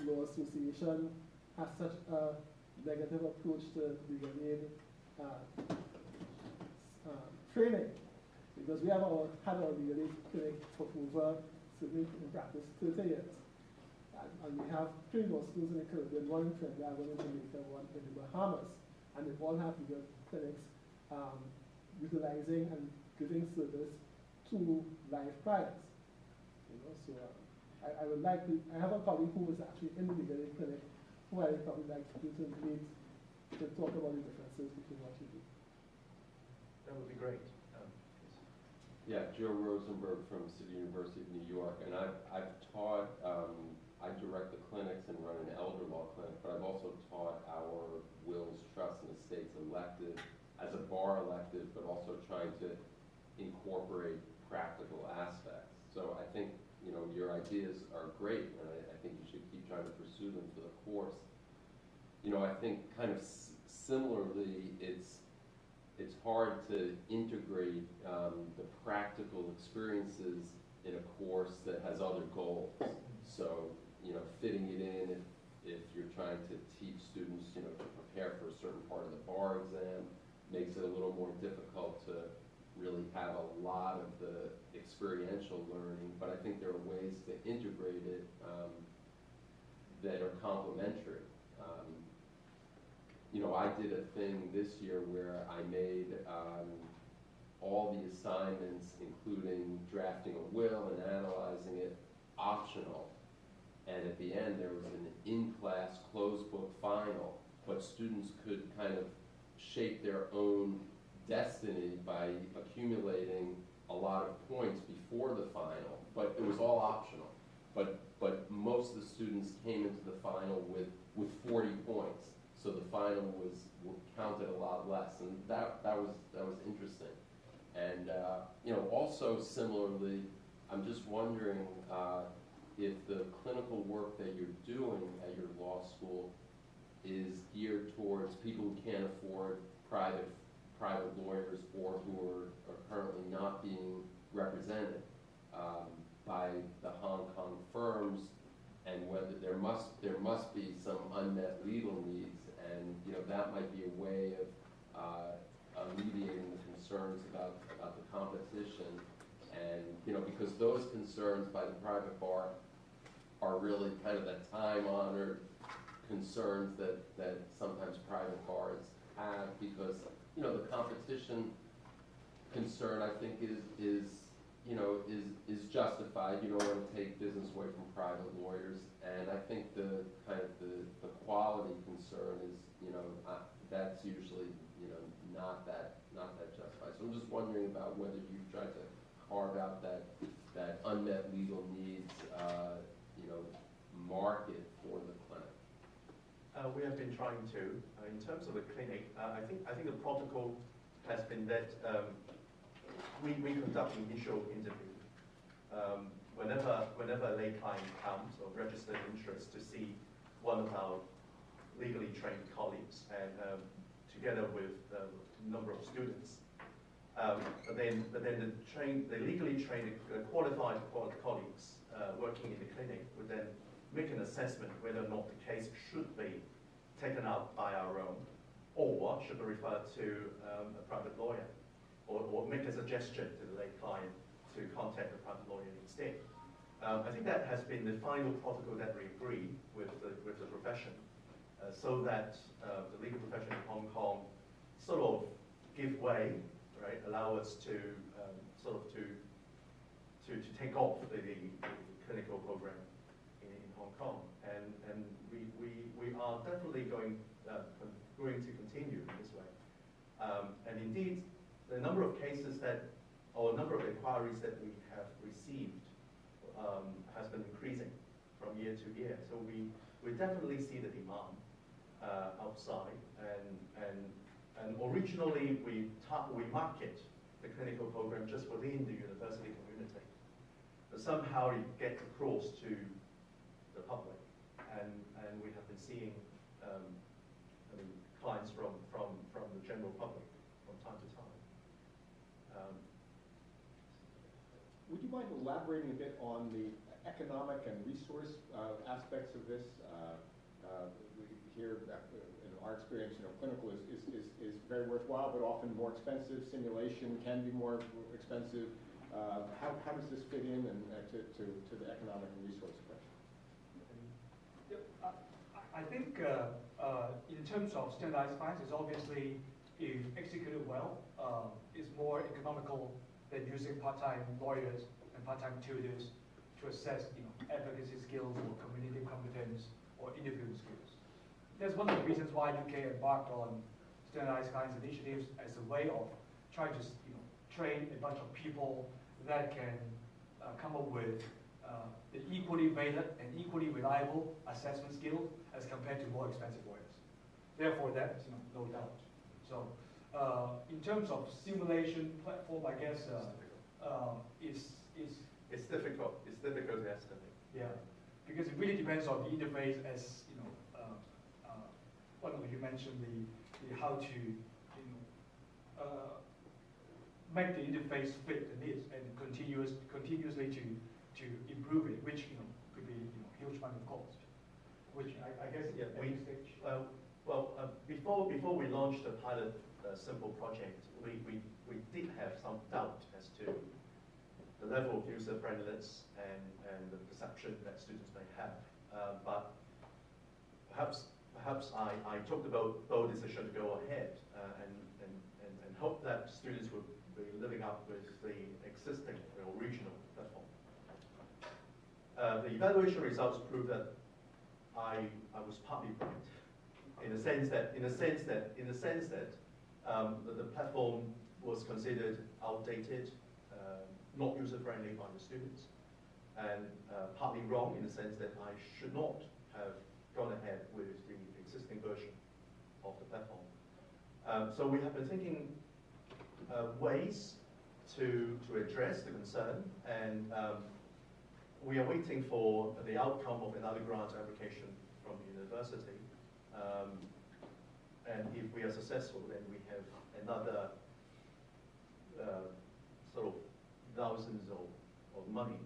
law association has such a negative approach to legal aid training, because we have had our legal aid clinic for over, certainly in practice, 30 years. And we have 3 law schools in the Caribbean, one in Trinidad, one in Jamaica, one in the Bahamas, and they all have legal clinics utilizing and giving service to live clients. You know, so I would like to. I have a colleague who is actually in the legal aid clinic, who I would probably like you to meet to talk about the differences between what you do. That would be great. Yeah, Joe Rosenberg from City University of New York, and I've taught, I direct the clinics and run an elder law clinic, but I've also taught our wills, trusts, and estates elective, as a bar elective, but also trying to incorporate practical aspects. So I think, you know, your ideas are great, and I think you should keep trying to pursue them for the course. You know, I think kind of similarly, it's hard to integrate the practical experiences in a course that has other goals. So, you know, fitting it in if you're trying to teach students, you know, to prepare for a certain part of the bar exam, makes it a little more difficult to really have a lot of the experiential learning. But I think there are ways to integrate it that are complementary. You know, I did a thing this year where I made all the assignments, including drafting a will and analyzing it, optional. And at the end, there was an in-class closed book final, but students could kind of shape their own destiny by accumulating a lot of points before the final, but it was all optional. But most of the students came into the final with 40 points. so the final was counted a lot less, and that was interesting. And also similarly, I'm just wondering if the clinical work that you're doing at your law school is geared towards people who can't afford private lawyers or who are currently not being represented by the Hong Kong firms, and whether there must be some unmet legal needs, and that might be a way of alleviating the concerns about the competition, and because those concerns by the private bar are really kind of the time-honored concerns that sometimes private bars have, because the competition concern, I think, is justified. You don't want to take business away from private lawyers, and I think the quality concern is that's usually not that justified. So I'm just wondering about whether you've tried to carve out that unmet legal needs market for the clinic. We have been trying to. In terms of the clinic, I think the protocol has been that we conduct initial interview. Whenever a lay client comes or registered interest to see one of our legally trained colleagues, and together with a number of students, but then the legally trained, qualified colleagues working in the clinic would then make an assessment whether or not the case should be taken up by our own, or should be referred to a private lawyer, or make a suggestion to the lay client to contact the private lawyer instead. I think that has been the final protocol that we agree with the profession, so that the legal profession in Hong Kong sort of give way, right? Allow us to to take off the clinical program in Hong Kong, and we are definitely going to continue in this way. And indeed, the number of cases or number of inquiries that we have received has been increasing from year to year. So we definitely see the demand outside, and originally we market the clinical program just within the university community, but somehow it gets across to the public, and we have been seeing clients from the general public from time to time. Would you mind elaborating a bit on the economic and resource aspects of this? We hear that in our experience, clinical is very worthwhile, but often more expensive. Simulation can be more expensive. How does this fit in to the economic and resource question? I think in terms of standardized fines, it's obviously, if executed well, is more economical than using part-time lawyers and part-time tutors to assess advocacy skills or community competence or interviewing skills. That's one of the reasons why UK embarked on standardized fines initiatives as a way of trying to train a bunch of people that can come up with the equally valid and equally reliable assessment skills as compared to more expensive lawyers. Therefore, that's no doubt. So, in terms of simulation platform, I guess it's difficult. It's difficult to estimate. Yeah, because it really depends on the interface. As one of you mentioned, the how to make the interface fit the needs and continuously to improve it, which could be huge amount of cost. Which I guess at any stage. Before we launched the pilot simple project, we did have some doubt as to the level of user friendliness and the perception that students may have. But perhaps I took the bold decision to go ahead and hope that students would be living up with the existing or regional platform. The evaluation results prove that I was partly right, in the sense that the platform was considered outdated, not user-friendly by the students, and partly wrong in the sense that I should not have gone ahead with the existing version of the platform. So we have been thinking ways to address the concern, and we are waiting for the outcome of another grant application from the university. And if we are successful, then we have another sort of thousands of money,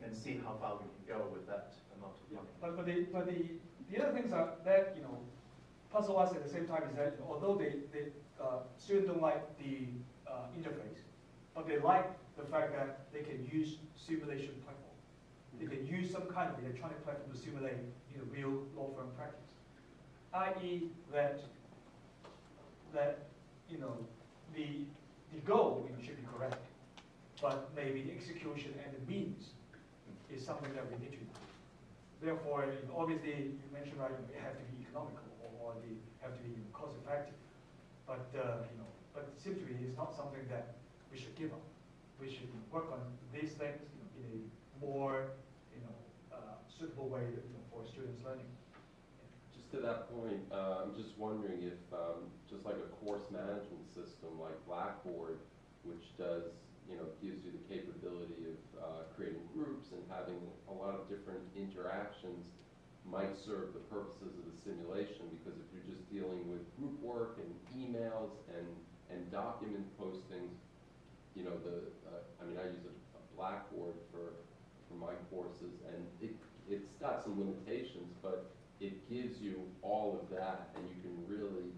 and see how far we can go with that amount of money. But the other things are that puzzle us at the same time is that although the students don't like the interface, but they like the fact that they can use simulation platform. They can use some kind of electronic platform to simulate real law firm practice, i.e. that the goal should be correct, but maybe the execution and the means is something that we need to do. Therefore, obviously, you mentioned right, it has to be economical or they have to be cost effective. But but simply it's not something that we should give up. We should work on these things in a more suitable way for students learning. Just to that point, I'm just wondering if, just like a course management system like Blackboard, which does, gives you the capability of creating groups and having a lot of different interactions, might serve the purposes of the simulation, because if you're just dealing with group work and emails and document postings, I use a Blackboard for my courses, and it's got some limitations, but it gives you all of that, and you can really,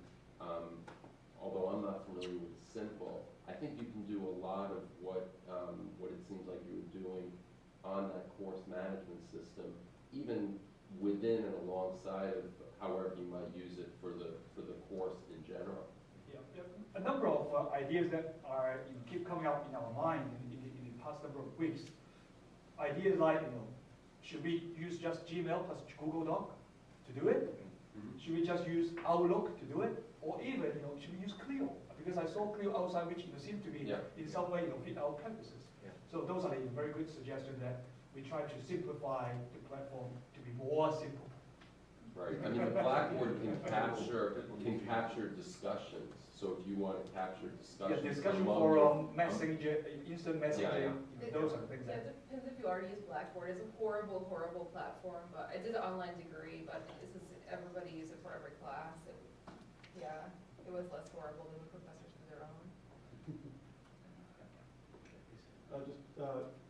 although I'm not familiar with Simple, I think you can do a lot of what it seems like you were doing on that course management system, even within and alongside of however you might use it for the course in general. Yeah. A number of ideas that are keep coming up in our mind in the past number of weeks. Ideas like should we use just Gmail plus Google Doc to do it? Mm-hmm. Should we just use Outlook to do it? Or even should we use Clio? Because I saw Clio outside, which seemed to be in some way fit our purposes. Yeah. So those are very good suggestions that we try to simplify the platform to be more simple. Right. The Blackboard can capture discussions. So if you want to capture discussions, discussion forum, messenger, instant messaging, those are the things. It depends if you already use Blackboard. It's a horrible, horrible platform. But I did an online degree, but everybody uses it for every class. It was less horrible than the professors do their own.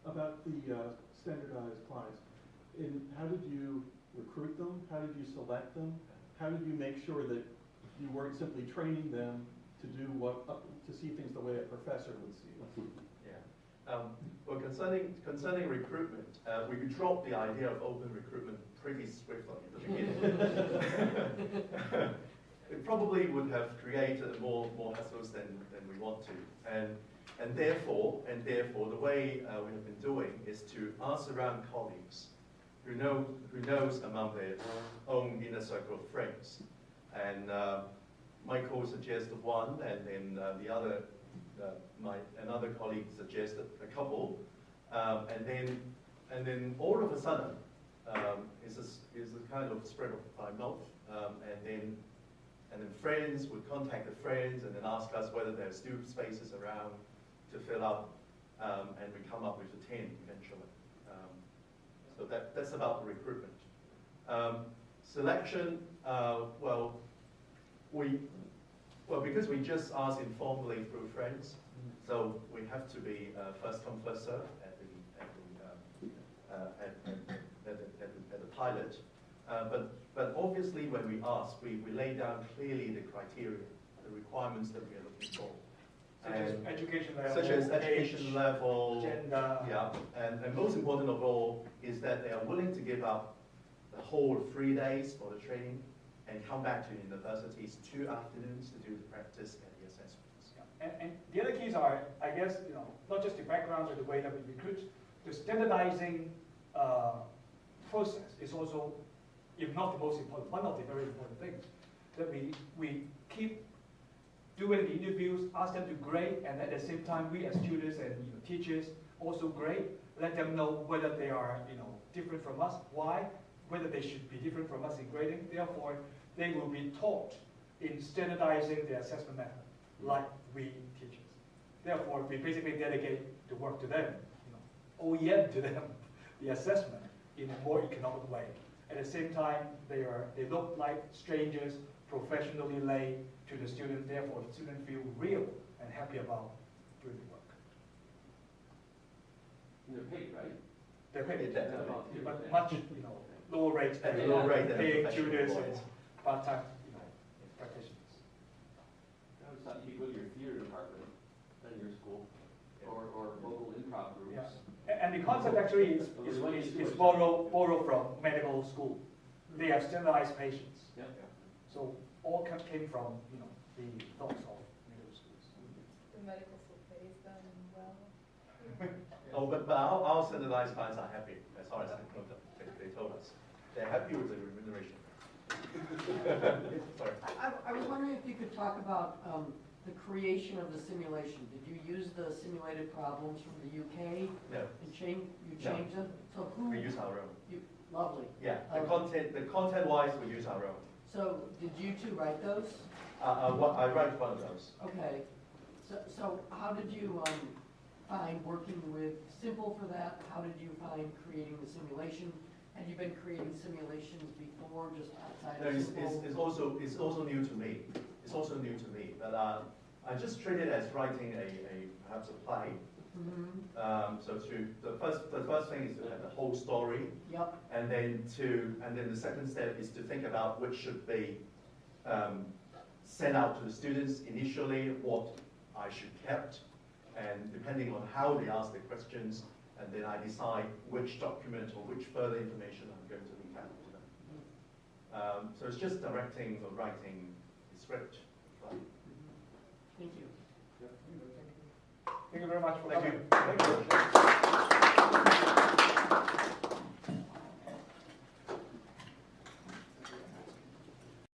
About the standardized clients, how did you recruit them? How did you select them? How did you make sure that you weren't simply training them to do to see things the way a professor would see them? Yeah. Well, concerning recruitment, we dropped the idea of open recruitment pretty swiftly at the beginning. It probably would have created more hassles than we want to, and therefore the way we have been doing is to ask around colleagues who knows among their own inner circle of friends, and Michael suggested one, and then the other another colleague suggested a couple, and then all of a sudden is a kind of spread by mouth, and then friends would contact the friends and then ask us whether there's still spaces around to fill up, and we come up with a 10 eventually. So that's about the recruitment. Selection, because we just asked informally through friends, so we have to be first come, first serve at the pilot. But obviously, when we ask, we lay down clearly the criteria, the requirements that we are looking for. Such as education level, gender. Yeah, and most important of all is that they are willing to give up the whole 3 days for the training and come back to universities 2 afternoons to do the practice and the assessments. Yeah. And the other keys are, I guess, not just the background or the way that we recruit, the standardizing process is also, if not the most important, one of the very important things, that we keep doing the interviews, ask them to grade, and at the same time, we as students and teachers also grade, let them know whether they are different from us, why, whether they should be different from us in grading. Therefore, they will be taught in standardizing the assessment method, like we teachers. Therefore, we basically delegate the work to them, orient to them the assessment in a more economic way. At the same time, they look like strangers, professionally laid to the student. Therefore, the student feel real and happy about doing the work. And they're paid, right? They're paid, Yeah, but much lower rates than Lower rate than paying professional tutors and lawyers. part-time practitioners. I always thought you could go to your theater department at your school, or local improv groups. Yeah. And the concept actually is borrow from medical school. They have standardized patients. Yeah. So all came from the thoughts of medical schools. The medical school pays them well. Oh, but our standardized clients are happy, as far as they told us. They're happy with the remuneration. Sorry. I was wondering if you could talk about the creation of the simulation. Did you use the simulated problems from the UK? No. And changed them? So who? We use our own. Lovely. Yeah, the content-wise, we use our own. So did you two write those? I write one of those. Okay. So how did you find working with Simple for that? How did you find creating the simulation? Had you been creating simulations before, just outside No, of Simple? it's also new to me. It's also new to me. But I just treat it as writing perhaps a play. Mm-hmm. So the first thing is to have the whole story. Yep. And then the second step is to think about which should be sent out to the students initially, what I should kept, and depending on how they ask the questions, and then I decide which document or which further information I'm going to link out to them. So it's just directing or writing the script. Thank you. Thank you very much for Thank coming. you. Thank you.